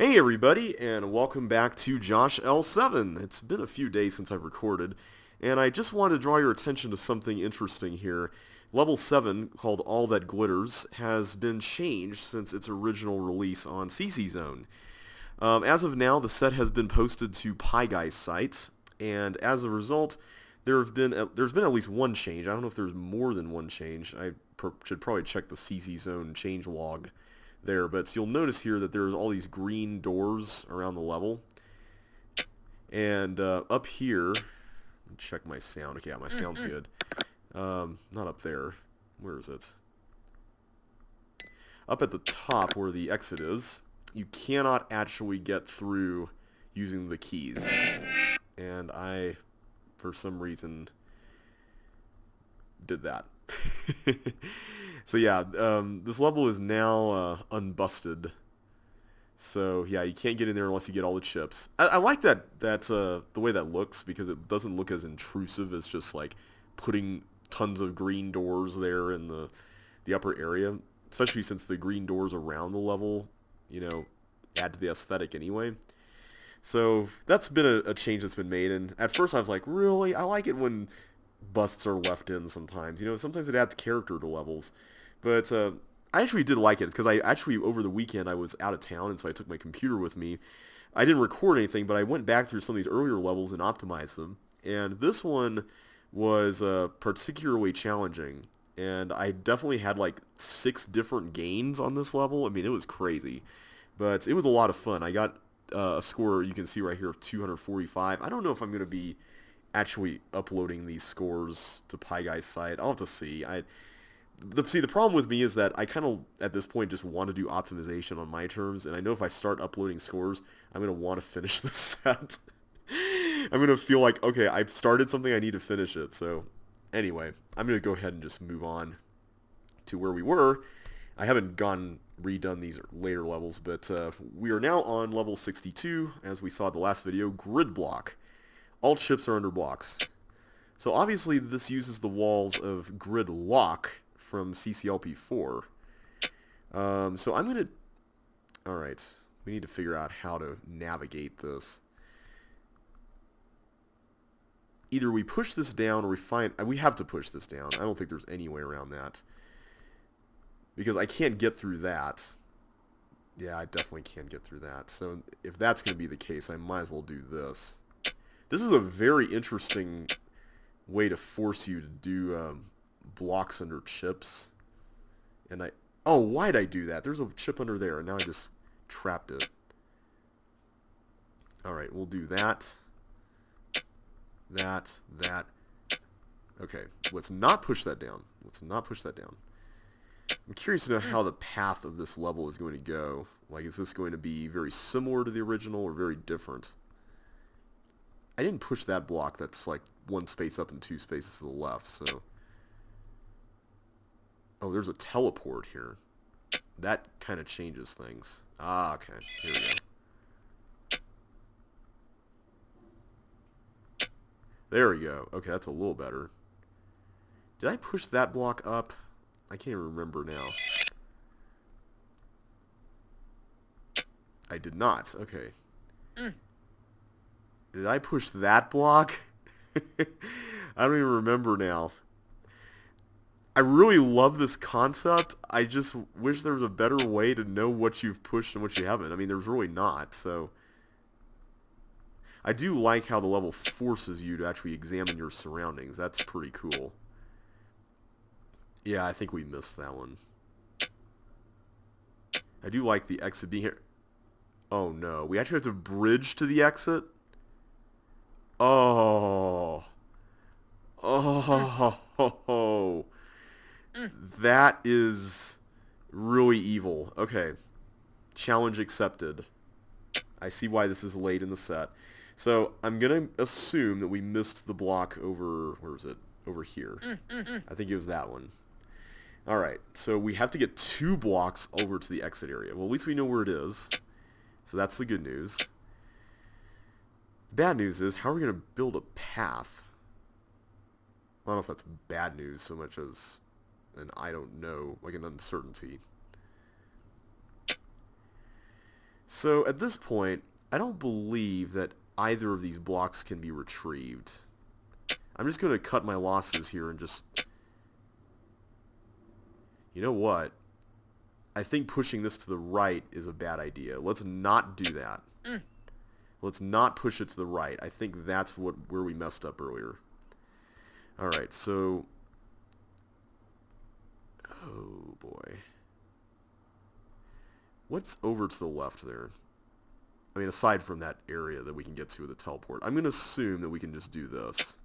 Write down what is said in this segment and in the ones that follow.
Hey everybody, and welcome back to JoshL7. It's been a few days since I've recorded, and I just wanted to draw your attention to something interesting here. Level 7, called All That Glitters, has been changed since its original release on CC Zone. As of now, the set has been posted to PieGuy's site, and as a result, there's been at least one change. I don't know if there's more than one change. Should probably check the CC Zone change log there, but you'll notice here that there's all these green doors around the level, and up here, check my sound. Okay, yeah, my sound's good. Not up there. Where is it? Up at the top where the exit is, you cannot actually get through using the keys, and I, for some reason, did that. So yeah, this level is now unbusted. So yeah, you can't get in there unless you get all the chips. I like the way that looks, because it doesn't look as intrusive as just like putting tons of green doors there in the upper area. Especially since the green doors around the level, add to the aesthetic anyway. So that's been a change that's been made, and at first I was like, really? I like it when busts are left in sometimes. Sometimes it adds character to levels. But I actually did like it, because over the weekend, I was out of town, and so I took my computer with me. I didn't record anything, but I went back through some of these earlier levels and optimized them. And this one was particularly challenging, and I definitely had like 6 different gains on this level. I mean, it was crazy, but it was a lot of fun. I got a score you can see right here of 245. I don't know if I'm going to be actually uploading these scores to PieGuy's site. I'll have to see. The problem with me is that I kind of, at this point, just want to do optimization on my terms, and I know if I start uploading scores, I'm going to want to finish the set. I'm going to feel like, okay, I've started something, I need to finish it. So anyway, I'm going to go ahead and just move on to where we were. I haven't redone these later levels, but we are now on level 62, as we saw in the last video, Grid Block. All chips are under blocks. So obviously this uses the walls of Grid Lock from CCLP4. So I'm going to... Alright, we need to figure out how to navigate this. Either we push this down, or we have to push this down. I don't think there's any way around that, because I can't get through that. Yeah, I definitely can't get through that. So if that's going to be the case, I might as well do this. This is a very interesting way to force you to do blocks under chips. And oh, why'd I do that? There's a chip under there, and now I just trapped it. Alright, we'll do that. That. Okay, let's not push that down. Let's not push that down. I'm curious to know how the path of this level is going to go. Like, is this going to be very similar to the original or very different? I didn't push that block that's like 1 space up and 2 spaces to the left, so... Oh, there's a teleport here. That kind of changes things. Ah, okay. Here we go. There we go. Okay, that's a little better. Did I push that block up? I can't even remember now. I did not. Okay. Did I push that block? I don't even remember now. I really love this concept. I just wish there was a better way to know what you've pushed and what you haven't. I mean, there's really not, so... I do like how the level forces you to actually examine your surroundings. That's pretty cool. Yeah, I think we missed that one. I do like the exit being here. Oh no, we actually have to bridge to the exit? Oh. Oh. That is really evil. Okay. Challenge accepted. I see why this is late in the set. So I'm going to assume that we missed the block over... Where is it? Over here. I think it was that one. Alright, so we have to get 2 blocks over to the exit area. Well, at least we know where it is. So that's the good news. The bad news is, how are we going to build a path? I don't know if that's bad news so much as an I don't know, like an uncertainty. So at this point, I don't believe that either of these blocks can be retrieved. I'm just going to cut my losses here and just... You know what? I think pushing this to the right is a bad idea. Let's not do that. Let's not push it to the right. I think that's where we messed up earlier. Alright, so... Oh, boy. What's over to the left there? I mean, aside from that area that we can get to with the teleport, I'm going to assume that we can just do this.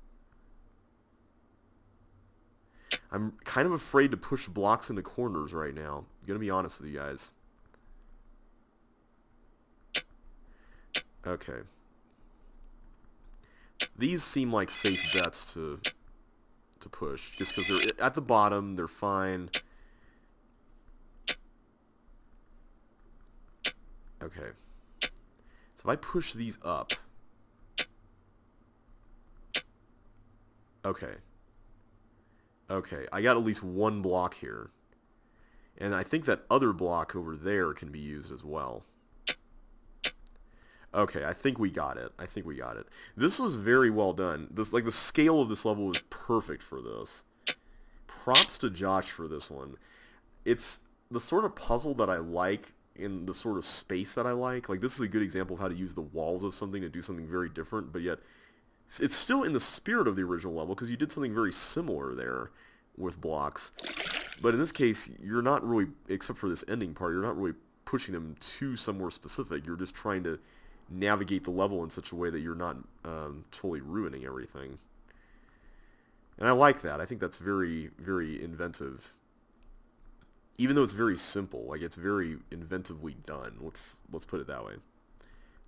I'm kind of afraid to push blocks into corners right now. I'm going to be honest with you guys. Okay. These seem like safe bets to push, just because they're at the bottom, they're fine. Okay. So if I push these up... Okay. Okay, I got at least one block here. And I think that other block over there can be used as well. Okay, I think we got it. I think we got it. This was very well done. The scale of this level is perfect for this. Props to Josh for this one. It's the sort of puzzle that I like in the sort of space that I like. Like, this is a good example of how to use the walls of something to do something very different, but yet it's still in the spirit of the original level because you did something very similar there with blocks. But in this case, you're not really, except for this ending part, you're not really pushing them to somewhere specific. You're just trying to navigate the level in such a way that you're not totally ruining everything. And I like that. I think that's very, very inventive. Even though it's very simple, like, it's very inventively done. Let's put it that way.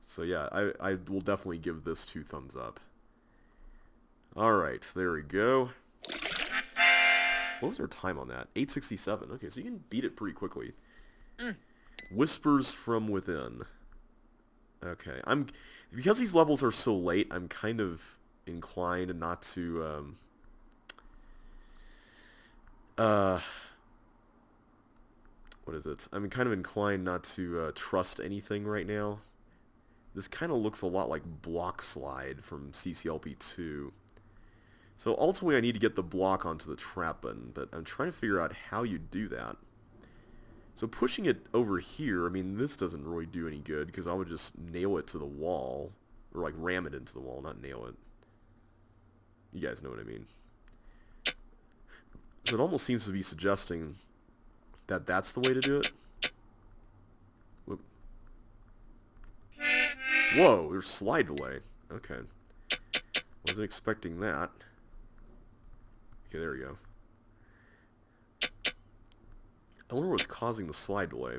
So yeah, I will definitely give this 2 thumbs up. Alright, there we go. What was our time on that? 8:67. Okay, so you can beat it pretty quickly. Whispers from Within. Okay, because these levels are so late, I'm kind of inclined not to what is it? I'm kind of inclined not to trust anything right now. This kind of looks a lot like Block Slide from CCLP2. So ultimately I need to get the block onto the trap button, but I'm trying to figure out how you do that. So pushing it over here, I mean, this doesn't really do any good, because I would just nail it to the wall, or like ram it into the wall, not nail it. You guys know what I mean. So it almost seems to be suggesting that that's the way to do it. Whoop. Whoa, there's slide delay. Okay. Wasn't expecting that. Okay, there we go. I wonder what's causing the slide delay.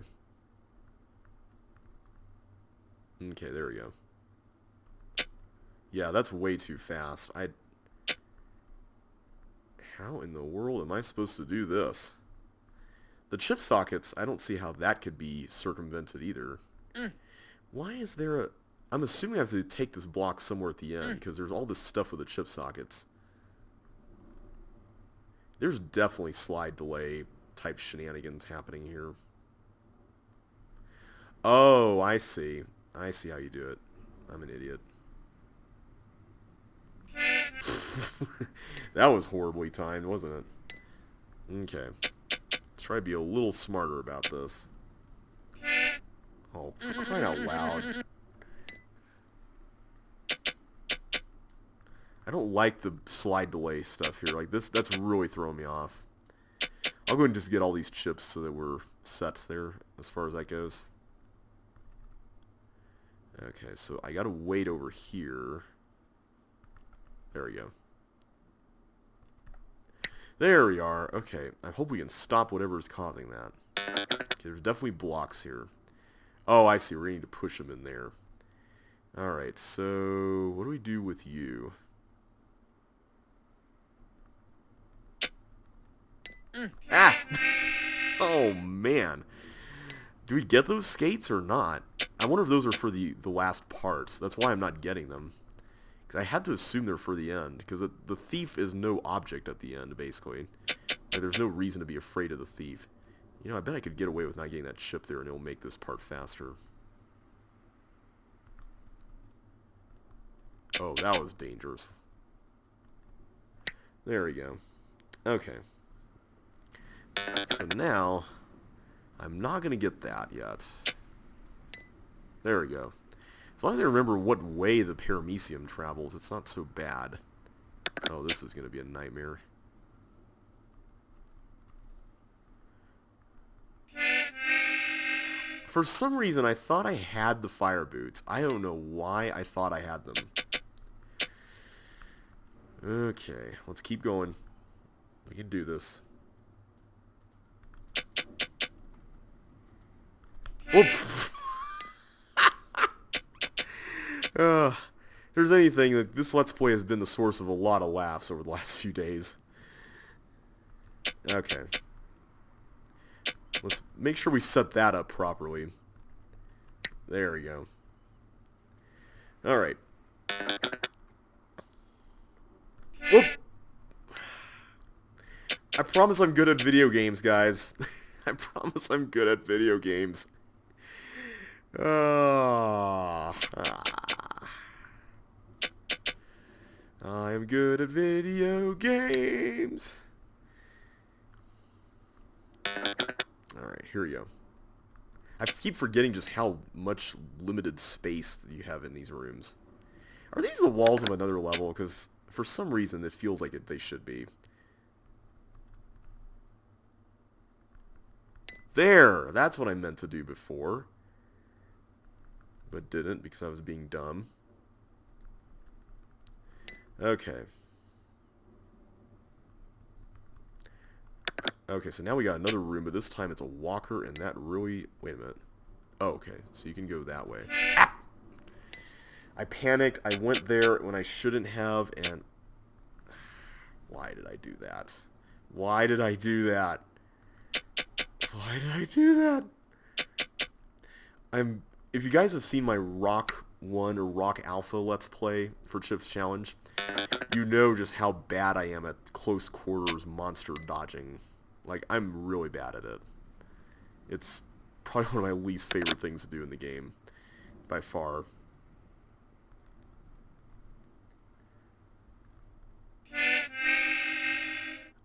Okay, there we go. Yeah, that's way too fast. How in the world am I supposed to do this? The chip sockets, I don't see how that could be circumvented either. Why is there a... I'm assuming I have to take this block somewhere at the end, because there's all this stuff with the chip sockets. There's definitely slide delay type shenanigans happening here. Oh, I see. I see how you do it. I'm an idiot. That was horribly timed, wasn't it? Okay. Let's try to be a little smarter about this. Oh, for crying out loud. I don't like the slide delay stuff here. Like, that's really throwing me off. I'll go ahead and just get all these chips so that we're set there as far as that goes. Okay, so I gotta wait over here. There we go. There we are. Okay, I hope we can stop whatever is causing that. Okay, there's definitely blocks here. Oh, I see. We're going to need to push them in there. Alright, so what do we do with you? Ah! Oh, man. Do we get those skates or not? I wonder if those are for the last parts. That's why I'm not getting them. Because I had to assume they're for the end. Because the thief is no object at the end, basically. Like, there's no reason to be afraid of the thief. You know, I bet I could get away with not getting that chip there and it'll make this part faster. Oh, that was dangerous. There we go. Okay. So now, I'm not going to get that yet. There we go. As long as I remember what way the paramecium travels, it's not so bad. Oh, this is going to be a nightmare. For some reason, I thought I had the fire boots. I don't know why I thought I had them. Okay, let's keep going. We can do this. Whoop! If there's anything, that this Let's Play has been the source of a lot of laughs over the last few days. Okay. Let's make sure we set that up properly. There we go. Alright. Whoop! I promise I'm good at video games, guys. I promise I'm good at video games. I am good at video games. Alright, here we go. I keep forgetting just how much limited space that you have in these rooms. Are these the walls of another level? Because for some reason it feels like they should be. There! That's what I meant to do before. But didn't because I was being dumb. Okay. Okay, so now we got another room, but this time it's a walker, and that really... Wait a minute. Oh, okay, so you can go that way. Ah! I panicked, I went there when I shouldn't have, and... Why did I do that? Why did I do that? Why did I do that? If you guys have seen my Rock 1 or Rock Alpha Let's Play for Chip's Challenge, you know just how bad I am at close quarters monster dodging. Like, I'm really bad at it. It's probably one of my least favorite things to do in the game, by far.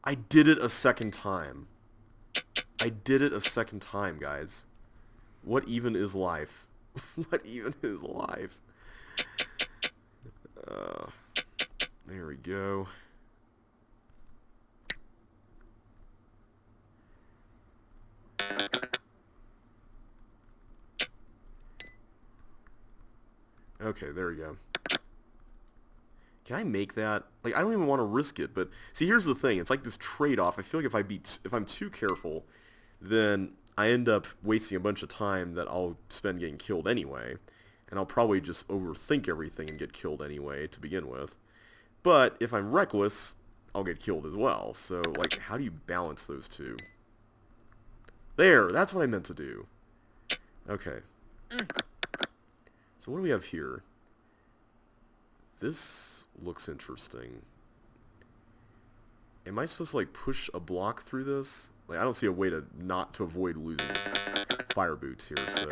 I did it a second time. I did it a second time, guys. What even is life? What even is life? There we go. Okay, there we go. Can I make that? Like, I don't even want to risk it, but see, here's the thing. It's like this trade-off. I feel like if I'm too careful, then I end up wasting a bunch of time that I'll spend getting killed anyway, and I'll probably just overthink everything and get killed anyway to begin with. But if I'm reckless, I'll get killed as well. So, like, how do you balance those two? There, that's what I meant to do. Okay. So what do we have here? This looks interesting. Am I supposed to, like, push a block through this? Like, I don't see a way to avoid losing fire boots here, so...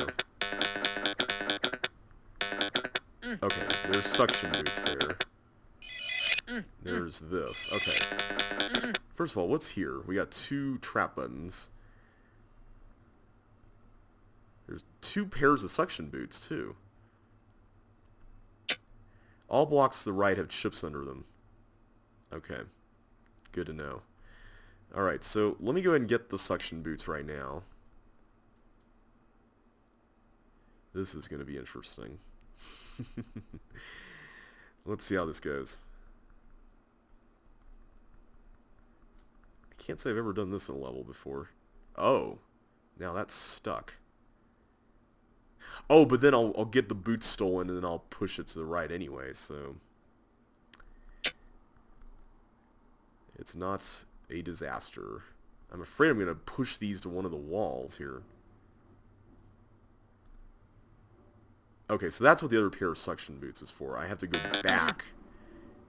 Okay, there's suction boots there. There's this. Okay. First of all, what's here? We got 2 trap buttons. There's 2 pairs of suction boots, too. All blocks to the right have chips under them. Okay. Good to know. Alright, so let me go ahead and get the suction boots right now. This is going to be interesting. Let's see how this goes. I can't say I've ever done this in a level before. Oh. Now that's stuck. Oh, but then I'll get the boots stolen and then I'll push it to the right anyway, so... It's not a disaster. I'm afraid I'm going to push these to one of the walls here. Okay, so that's what the other pair of suction boots is for. I have to go back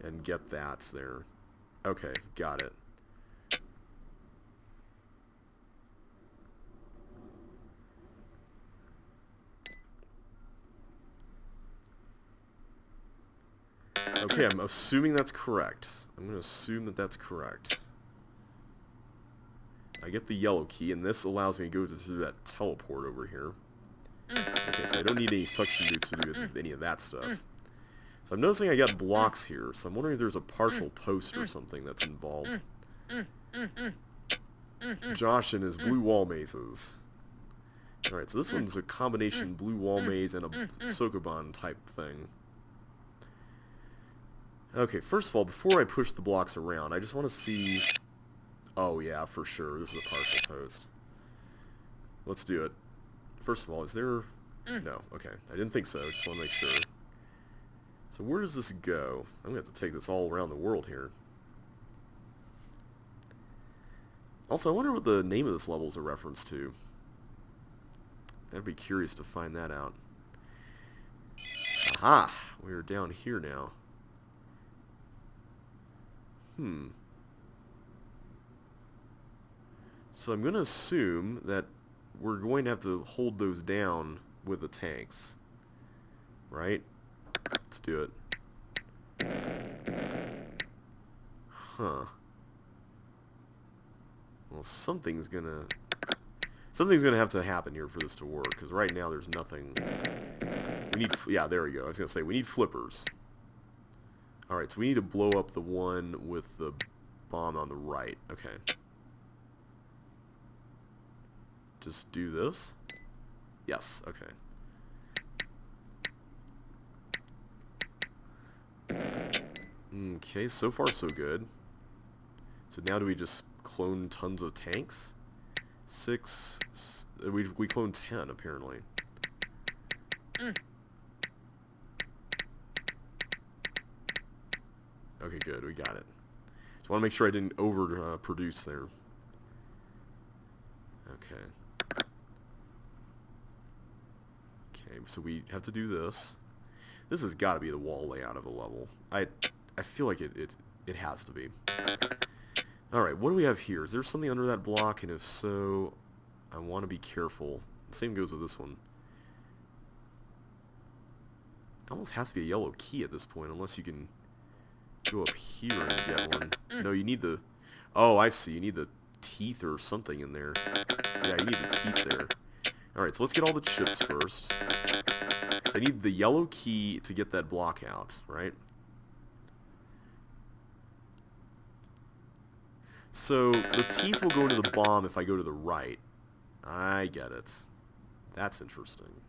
and get that there. Okay, got it. Okay, I'm assuming that's correct. I'm going to assume that that's correct. I get the yellow key, and this allows me to go through that teleport over here. Okay, so I don't need any suction boots to do any of that stuff. So I'm noticing I got blocks here, so I'm wondering if there's a partial post or something that's involved. Josh and his blue wall mazes. Alright, so this one's a combination blue wall maze and a Sokoban type thing. Okay, first of all, before I push the blocks around, I just want to see... Oh yeah, for sure, this is a partial post. Let's do it. First of all, is there... No, okay, I didn't think so, just want to make sure. So where does this go? I'm going to have to take this all around the world here. Also, I wonder what the name of this level is a reference to. I'd be curious to find that out. Aha! We're down here now. So I'm going to assume that we're going to have to hold those down with the tanks. Right? Let's do it. Huh. Well, something's gonna have to happen here for this to work, because right now there's nothing. We need, yeah, there we go. I was gonna say we need flippers. All right, so we need to blow up the one with the bomb on the right. Okay. Just do this. Yes. Okay. Okay, so far so good. So now do we just clone tons of tanks? We cloned 10 apparently. Okay, good, we got it. Just want to make sure I didn't over produce there. Okay. Okay, so we have to do this. This has got to be the wall layout of a level. I feel like it has to be. Alright, what do we have here? Is there something under that block? And if so, I want to be careful. The same goes with this one. It almost has to be a yellow key at this point, unless you can go up here and get one. No, you need the... Oh, I see. You need the teeth or something in there. Yeah, you need the teeth there. Alright, so let's get all the chips first. So I need the yellow key to get that block out, right? So the teeth will go into the bomb if I go to the right. I get it. That's interesting.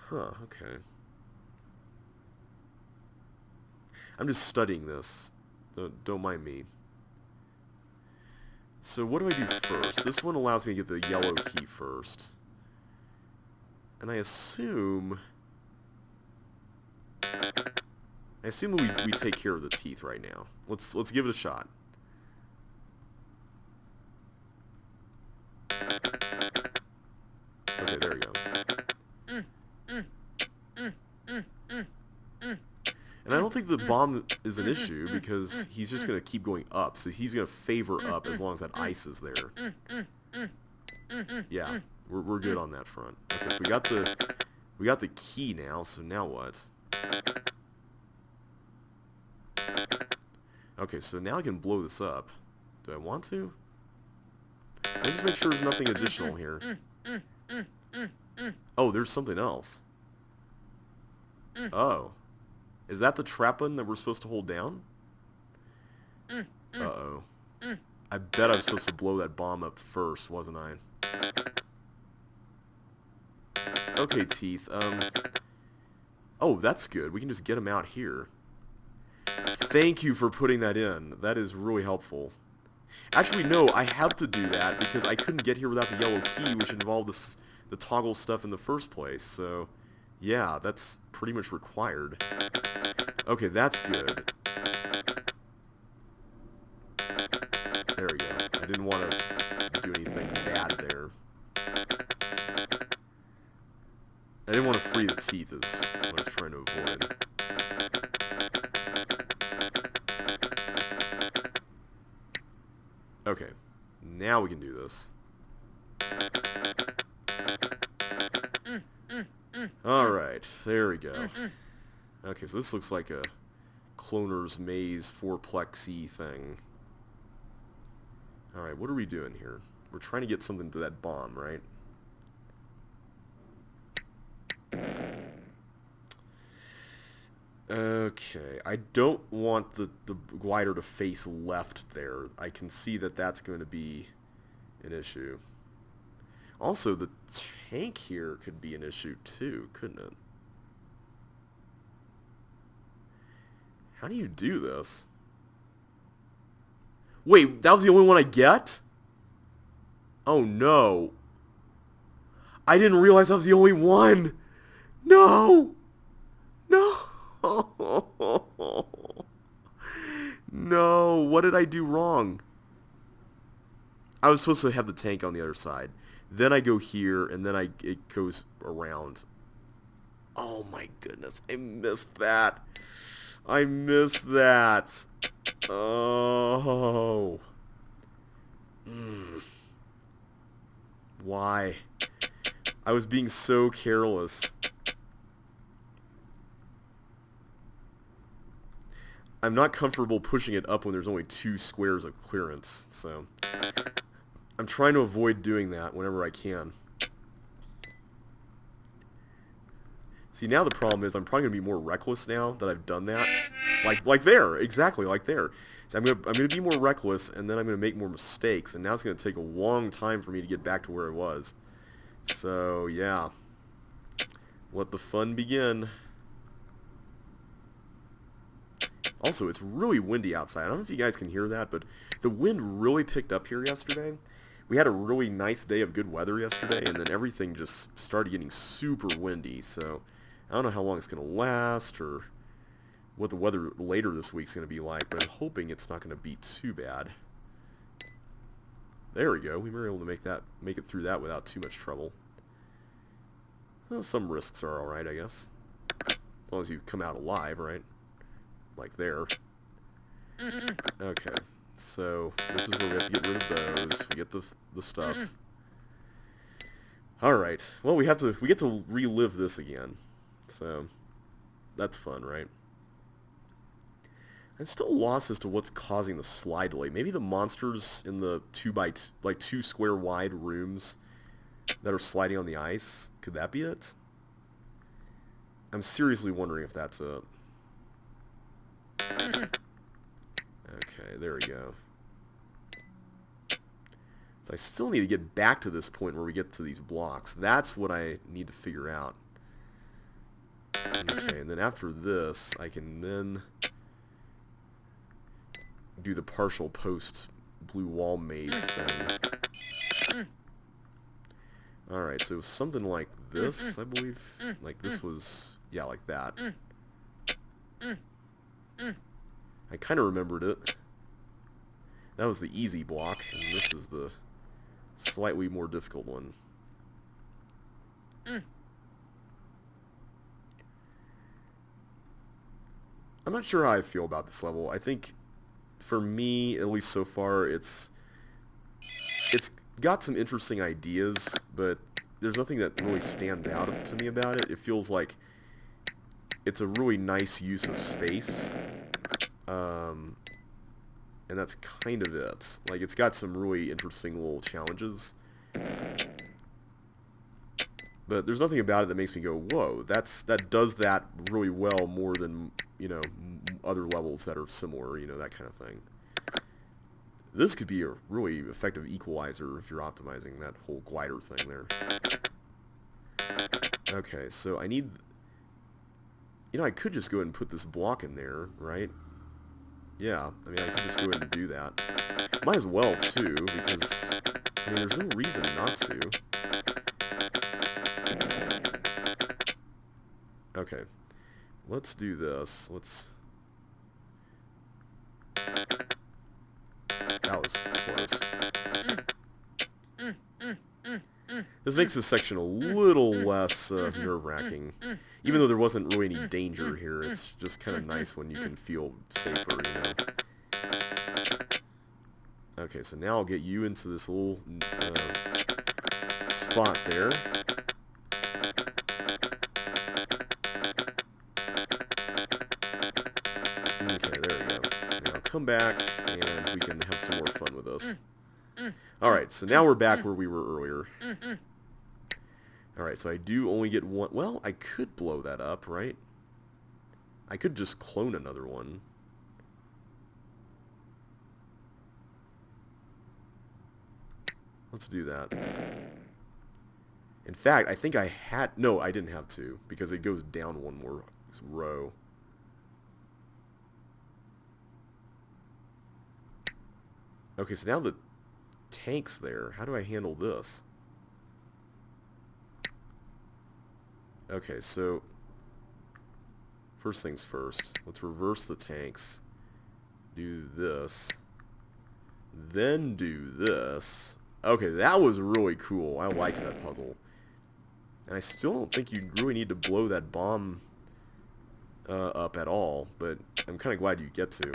Huh, okay. I'm just studying this. Don't mind me. So what do I do first? This one allows me to get the yellow key first. And I assume we take care of the teeth right now. Let's give it a shot. Okay, there we go. And I don't think the bomb is an issue because he's just going to keep going up. So he's going to favor up as long as that ice is there. Yeah, we're good on that front. Okay, so we got the key now. So now what? Okay, so now I can blow this up. Do I want to? Let me just make sure there's nothing additional here. Oh, there's something else. Oh. Is that the trap button that we're supposed to hold down? Uh-oh. I bet I was supposed to blow that bomb up first, wasn't I? Okay, teeth. Oh, that's good. We can just get them out here. Thank you for putting that in. That is really helpful. Actually, no, I have to do that because I couldn't get here without the yellow key, which involved the toggle stuff in the first place. So, yeah, that's pretty much required. Okay, that's good. There we go. I didn't want to do anything bad there. I didn't want to free the teeth is what I was trying to avoid. Okay, now we can do this. Alright, there we go. Okay, so this looks like a cloner's maze fourplexy thing. Alright, what are we doing here? We're trying to get something to that bomb, right? Okay, I don't want the glider to face left there. I can see that that's going to be an issue. Also, the tank here could be an issue too, couldn't it? How do you do this? Wait, that was the only one I get? Oh no. I didn't realize that was the only one. No. No. No, what did I do wrong? I was supposed to have the tank on the other side. Then I go here, and then it goes around. Oh my goodness, I missed that. I missed that. Oh. Why? I was being so careless. I'm not comfortable pushing it up when there's only 2 squares of clearance, so I'm trying to avoid doing that whenever I can. See, now the problem is I'm probably going to be more reckless now that I've done that. Like there, exactly, like there. So I'm gonna be more reckless, and then I'm going to make more mistakes, and now it's going to take a long time for me to get back to where I was. So, yeah. Let the fun begin. Also, it's really windy outside. I don't know if you guys can hear that, but the wind really picked up here yesterday. We had a really nice day of good weather yesterday, and then everything just started getting super windy. So I don't know how long it's going to last or what the weather later this week's going to be like, but I'm hoping it's not going to be too bad. There we go. We were able to make it through that without too much trouble. Well, some risks are alright, I guess. As long as you come out alive, right? Like there. Okay, so this is where we have to get rid of those. We get the stuff. Alright, well we get to relive this again. So that's fun, right? I'm still lost as to what's causing the slide delay. Maybe the monsters in the 2 square wide rooms that are sliding on the ice. Could that be it? I'm seriously wondering if that's it. Okay, there we go. So I still need to get back to this point where we get to these blocks. That's what I need to figure out. Okay, and then after this, I can then do the partial post blue wall maze thing. Alright, so something like this, I believe. Like this was, yeah, like that. I kind of remembered it. That was the easy block, and this is the slightly more difficult one. I'm not sure how I feel about this level. I think, for me, at least so far, it's got some interesting ideas, but there's nothing that really stands out to me about it. It feels like it's a really nice use of space. And that's kind of it. Like, it's got some really interesting little challenges. But there's nothing about it that makes me go, whoa, that does that really well more than, you know, other levels that are similar, you know, that kind of thing. This could be a really effective equalizer if you're optimizing that whole glider thing there. Okay, so I need... You know, I could just go ahead and put this block in there, right? Yeah, I mean, I could just go ahead and do that. Might as well, too, because, I mean, there's no reason not to. Okay, let's do this. That was close. This makes this section a little less nerve-wracking. Even though there wasn't really any danger here, it's just kind of nice when you can feel safer, you know. Okay, so now I'll get you into this little spot there. come back and we can have some more fun with this. Alright, so now we're back where we were earlier. Alright, so I do only get one. Well, I could blow that up, right? I could just clone another one. Let's do that. In fact, I think I had... No, I didn't have to, because it goes down one more row. Okay, so now the tank's there. How do I handle this? Okay, so... First things first. Let's reverse the tanks. Do this. Then do this. Okay, that was really cool. I liked that puzzle. And I still don't think you really need to blow that bomb up at all, but I'm kind of glad you get to.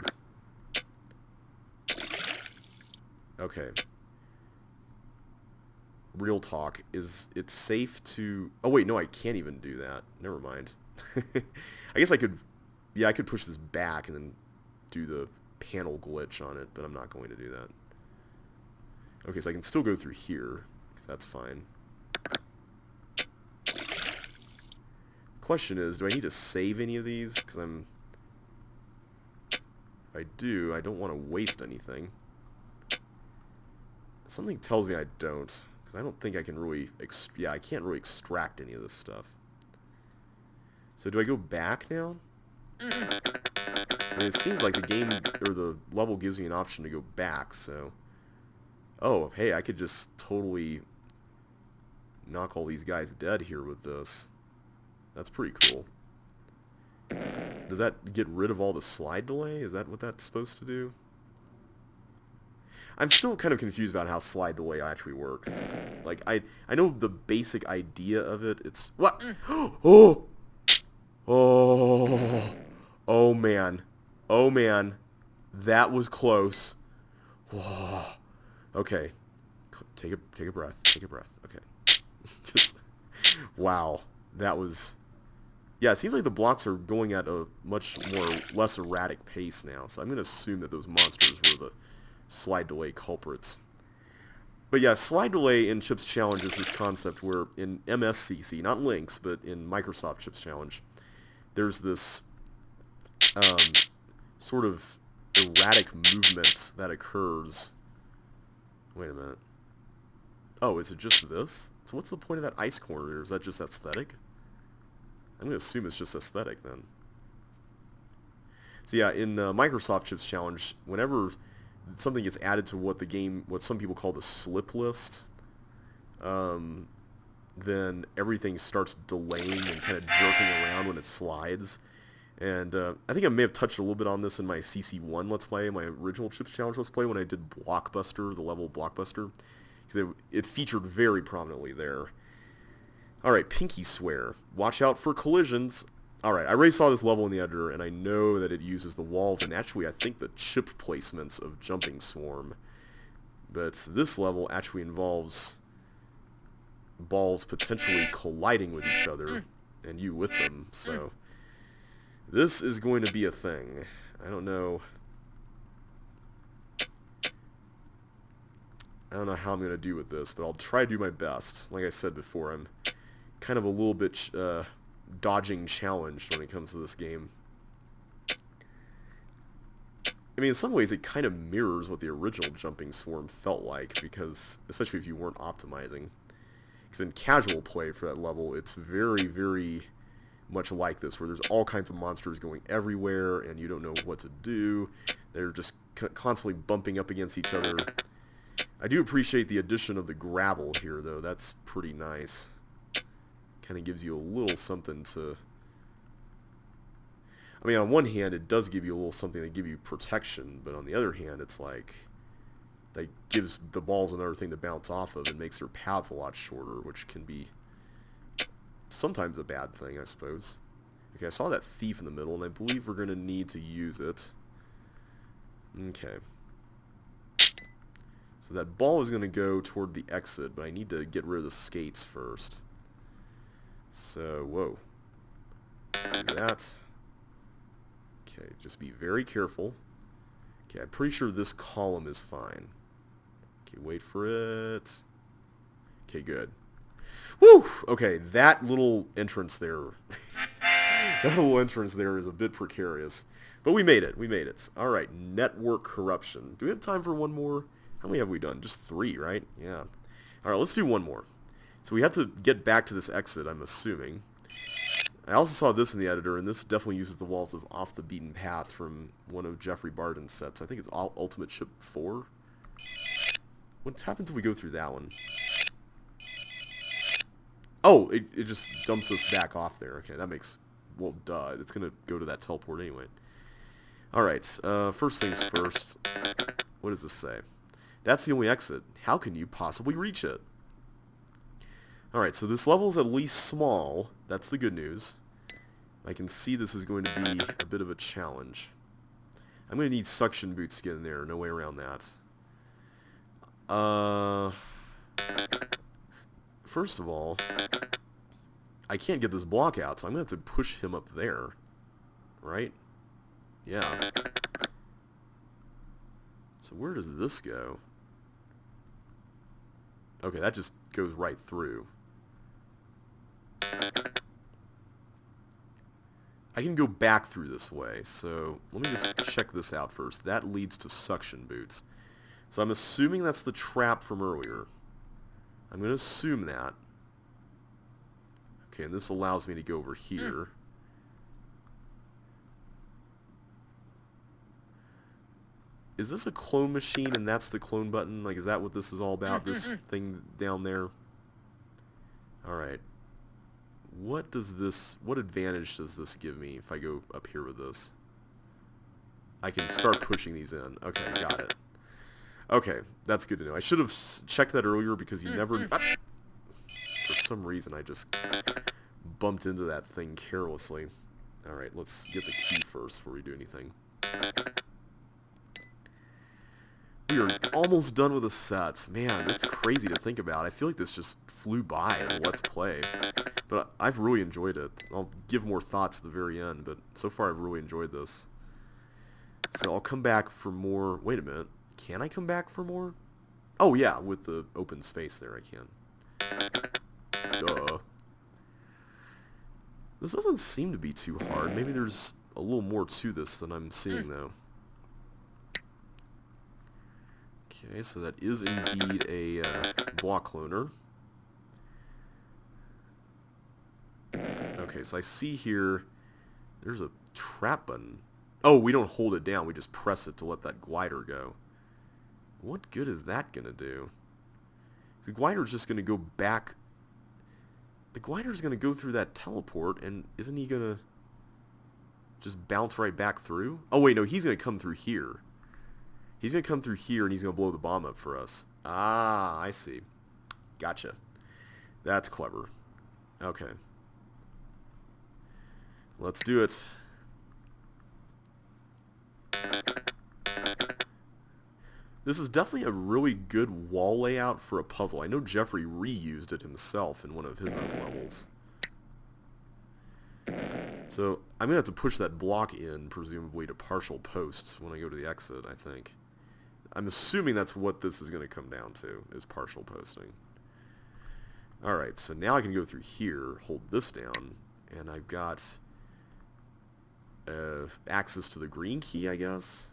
Okay. Real talk, is it safe to... Oh wait, no, I can't even do that. Never mind. I guess I could... Yeah, I could push this back and then do the panel glitch on it, but I'm not going to do that. Okay, so I can still go through here, because that's fine. Question is, do I need to save any of these? Because if I do, I don't want to waste anything. Something tells me I don't, because I don't think I can really... Yeah, I can't really extract any of this stuff. So do I go back now? I mean, it seems like the game, or the level gives me an option to go back, so... Oh, hey, I could just totally knock all these guys dead here with this. That's pretty cool. Does that get rid of all the slide delay? Is that what that's supposed to do? I'm still kind of confused about how slide delay actually works. Like, I know the basic idea of it. It's... What? Oh! Oh! Oh, man. Oh, man. That was close. Whoa. Okay. Take a breath. Take a breath. Okay. Just... Wow. That was... Yeah, it seems like the blocks are going at a much less erratic pace now, so I'm going to assume that those monsters were the slide delay culprits. But yeah, slide delay in Chips Challenge is this concept where in MSCC, not Lynx, but in Microsoft Chips Challenge, there's this sort of erratic movement that occurs. Wait a minute. Oh, is it just this? So what's the point of that ice corner? Is that just aesthetic? I'm going to assume it's just aesthetic then. So yeah, in Microsoft Chips Challenge, whenever something gets added to what some people call the slip list, then everything starts delaying and kind of jerking around when it slides. And I think I may have touched a little bit on this in my CC1 Let's Play, my original Chips Challenge Let's Play, when I did Blockbuster, the level Blockbuster. Because it featured very prominently there. Alright, Pinky Swear. Watch out for collisions. Alright, I already saw this level in the editor, and I know that it uses the walls, and actually I think the chip placements of Jumping Swarm. But this level actually involves balls potentially colliding with each other, and you with them, so... This is going to be a thing. I don't know how I'm going to do with this, but I'll try to do my best. Like I said before, I'm kind of a little bit dodging challenged when it comes to this game. I mean, in some ways it kind of mirrors what the original Jumping Swarm felt like, because, especially if you weren't optimizing. Because in casual play for that level, it's very, very much like this, where there's all kinds of monsters going everywhere, and you don't know what to do. They're just constantly bumping up against each other. I do appreciate the addition of the gravel here, though. That's pretty nice. Kind of gives you a little something to... I mean, on one hand, it does give you a little something to give you protection, but on the other hand, it's like... that gives the balls another thing to bounce off of and makes their paths a lot shorter, which can be sometimes a bad thing, I suppose. Okay, I saw that thief in the middle, and I believe we're going to need to use it. Okay. So that ball is going to go toward the exit, but I need to get rid of the skates first. So, whoa. Let's do that. Okay, just be very careful. Okay, I'm pretty sure this column is fine. Okay, wait for it. Okay, good. Woo! Okay, that little entrance there. That little entrance there is a bit precarious. But we made it. We made it. Alright, network corruption. Do we have time for one more? How many have we done? Just 3, right? Yeah. Alright, let's do one more. So we have to get back to this exit, I'm assuming. I also saw this in the editor, and this definitely uses the walls of Off the Beaten Path from one of Jeffrey Barden's sets. I think it's Ultimate Ship 4. What happens if we go through that one? Oh, it just dumps us back off there. Okay, that makes... Well, duh. It's going to go to that teleport anyway. Alright, first things first. What does this say? That's the only exit. How can you possibly reach it? Alright, so this level is at least small. That's the good news. I can see this is going to be a bit of a challenge. I'm going to need suction boots to get in there. No way around that. First of all, I can't get this block out, so I'm going to have to push him up there. Right? Yeah. So where does this go? Okay, that just goes right through. I can go back through this way, so let me just check this out first. That leads to suction boots. So I'm assuming that's the trap from earlier. I'm going to assume that. Okay, and this allows me to go over here. Is this a clone machine and that's the clone button? Like, is that what this is all about? This thing down there? Alright. What advantage does this give me if I go up here with this? I can start pushing these in. Okay, got it. Okay, that's good to know. I should have checked that earlier because you never... For some reason, I just bumped into that thing carelessly. Alright, let's get the key first before we do anything. We are almost done with the set. Man, that's crazy to think about. I feel like this just flew by as a Let's Play. But I've really enjoyed it. I'll give more thoughts at the very end, but so far I've really enjoyed this. So I'll come back for more... Wait a minute. Can I come back for more? Oh yeah, with the open space there I can. Duh. This doesn't seem to be too hard. Maybe there's a little more to this than I'm seeing, though. Okay, so that is indeed a block cloner. Okay, so I see here there's a trap button. Oh, we don't hold it down. We just press it to let that glider go. What good is that going to do? The glider's just going to go back. The glider's going to go through that teleport, and isn't he going to just bounce right back through? Oh, wait, no, he's going to come through here. He's going to come through here, and he's going to blow the bomb up for us. Ah, I see. Gotcha. That's clever. Okay. Let's do it. This is definitely a really good wall layout for a puzzle. I know Jeffrey reused it himself in one of his own levels. So I'm going to have to push that block in, presumably, to partial posts when I go to the exit, I think. I'm assuming that's what this is going to come down to, is partial posting. Alright, so now I can go through here, hold this down, and I've got access to the green key, I guess.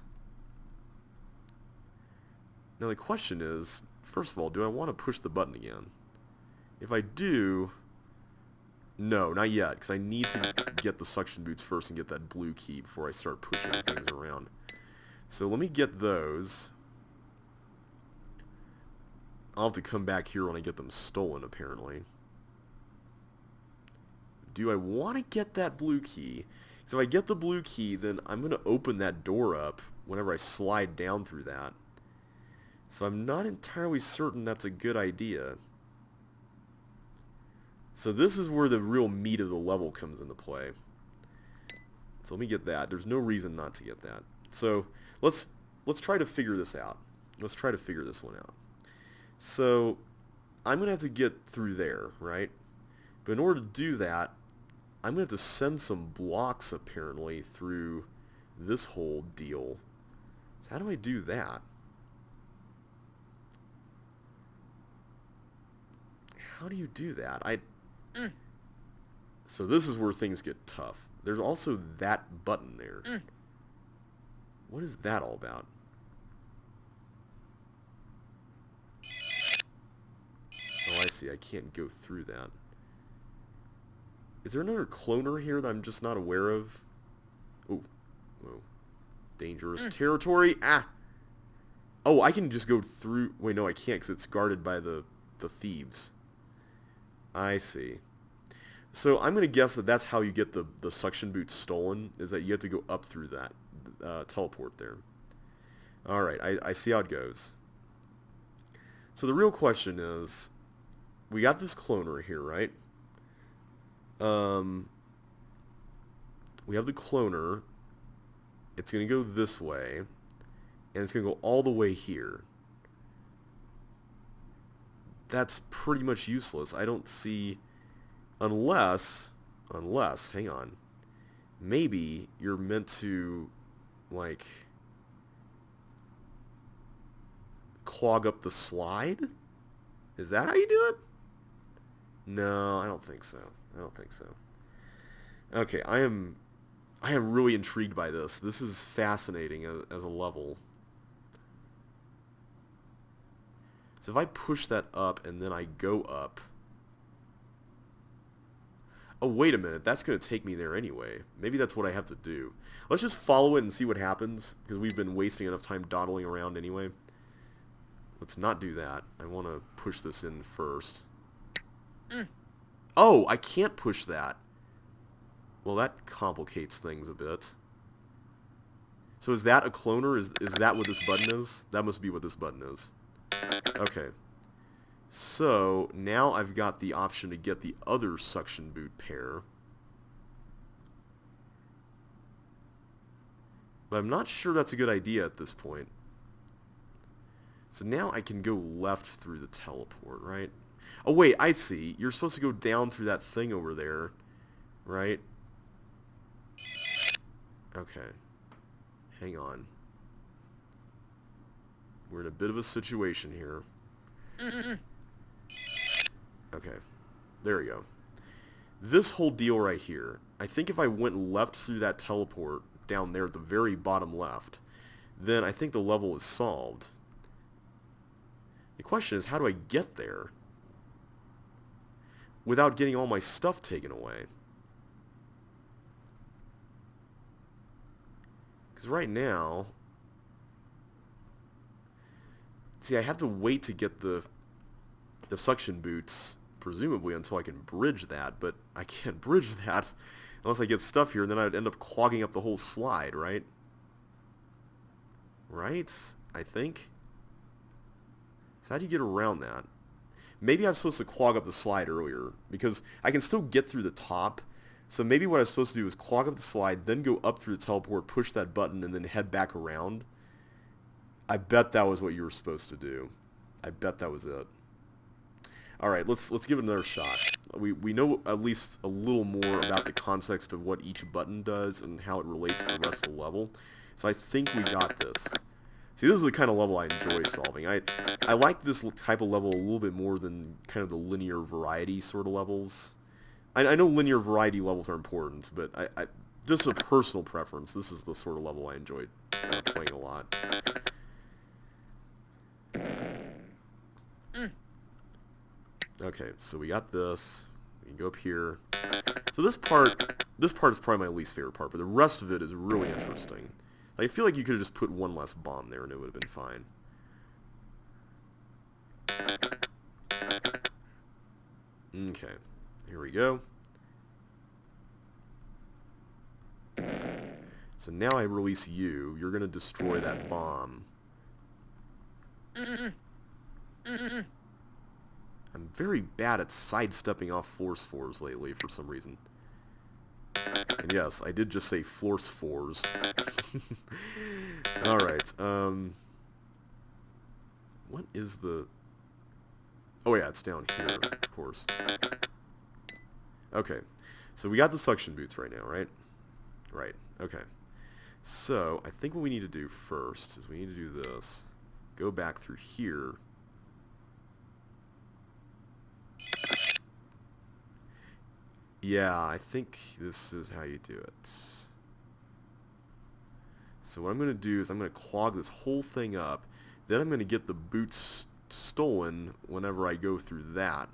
Now the question is, first of all, do I want to push the button again? If I do, no, not yet, because I need to get the suction boots first and get that blue key before I start pushing things around. So let me get those. I'll have to come back here when I get them stolen, apparently. Do I want to get that blue key? So if I get the blue key, then I'm going to open that door up whenever I slide down through that. So I'm not entirely certain that's a good idea. So this is where the real meat of the level comes into play. So let me get that. There's no reason not to get that. So let's try to figure this out. Let's try to figure this one out. So I'm going to have to get through there, right? But in order to do that, I'm going to have to send some blocks, apparently, through this whole deal. So how do I do that? How do you do that? So this is where things get tough. There's also that button there. What is that all about? Oh, I see. I can't go through that. Is there another cloner here that I'm just not aware of? Oh, whoa. Dangerous territory. Ah! Oh, I can just go through... Wait, no, I can't because it's guarded by the thieves. I see. So I'm going to guess that that's how you get the suction boots stolen, is that you have to go up through that teleport there. Alright, I see how it goes. So the real question is, we got this cloner here, right? We have the cloner. It's going to go this way, and it's going to go all the way here. That's pretty much useless. I don't see... Unless, hang on. Maybe you're meant to, like, clog up the slide? Is that how you do it? No, I don't think so. Okay, I am really intrigued by this. This is fascinating as a level. So if I push that up and then I go up... Oh, wait a minute. That's going to take me there anyway. Maybe that's what I have to do. Let's just follow it and see what happens, because we've been wasting enough time dawdling around anyway. Let's not do that. I want to push this in first. Oh, I can't push that. Well, that complicates things a bit. So is that a cloner? Is that what this button is? That must be what this button is. Okay. So, now I've got the option to get the other suction boot pair. But I'm not sure that's a good idea at this point. So now I can go left through the teleport, right? Oh wait, I see. You're supposed to go down through that thing over there, right? Okay. Hang on. We're in a bit of a situation here. Okay, there we go. This whole deal right here, I think if I went left through that teleport down there at the very bottom left, then I think the level is solved. The question is, how do I get there without getting all my stuff taken away? Because right now... See, I have to wait to get the suction boots, presumably, until I can bridge that, but I can't bridge that unless I get stuff here, and then I'd end up clogging up the whole slide, right? Right? I think? So how do you get around that? Maybe I'm supposed to clog up the slide earlier, because I can still get through the top, so maybe what I was supposed to do is clog up the slide, then go up through the teleport, push that button, and then head back around. I bet that was what you were supposed to do. I bet that was it. Alright, let's give it another shot. We know at least a little more about the context of what each button does and how it relates to the rest of the level. So I think we got this. See, this is the kind of level I enjoy solving. I like this type of level a little bit more than kind of the linear variety sort of levels. I know linear variety levels are important, but I just a personal preference. This is the sort of level I enjoy playing a lot. Okay, so we got this. We can go up here. So this part is probably my least favorite part, but the rest of it is really interesting. I feel like you could have just put one less bomb there and it would have been fine. Okay, here we go. So now I release you. You're going to destroy that bomb. I'm very bad at sidestepping off force fours lately for some reason. And yes, I did just say force fours. Alright, what is the... Oh yeah, it's down here, of course. Okay, so we got the suction boots right now, right? Right, okay. So, I think what we need to do first is we need to do this. Go back through here. Yeah, I think this is how you do it. So what I'm going to do is I'm going to clog this whole thing up. Then I'm going to get the boots stolen whenever I go through that.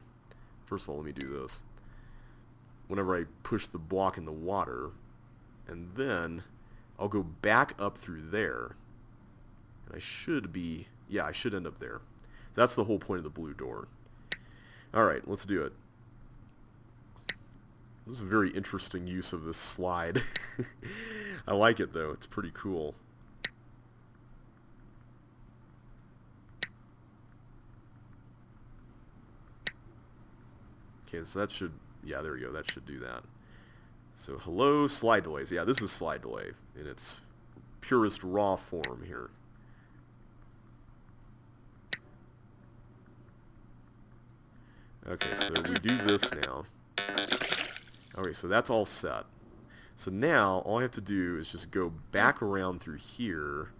First of all, let me do this. Whenever I push the block in the water. And then I'll go back up through there. And I should be... yeah, I should end up there. That's the whole point of the blue door. Alright, let's do it. This is a very interesting use of this slide. I like it though, it's pretty cool. Okay, so that should, yeah, there we go, that should do that. So hello slide delays. Yeah, this is slide delay in its purest raw form here. Okay, so we do this now. Okay, so that's all set. So now, all I have to do is just go back around through here,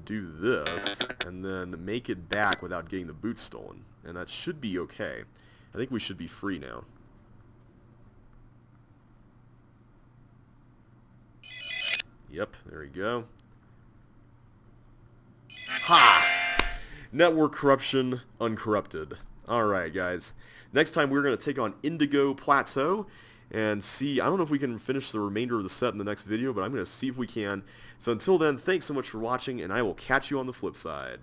do this, and then make it back without getting the boots stolen. And that should be okay. I think we should be free now. Yep, there we go. Ha! Network corruption uncorrupted. Alright, guys. Next time we're going to take on Indigo Plateau and see, I don't know if we can finish the remainder of the set in the next video, but I'm going to see if we can. So until then, thanks so much for watching, and I will catch you on the flip side.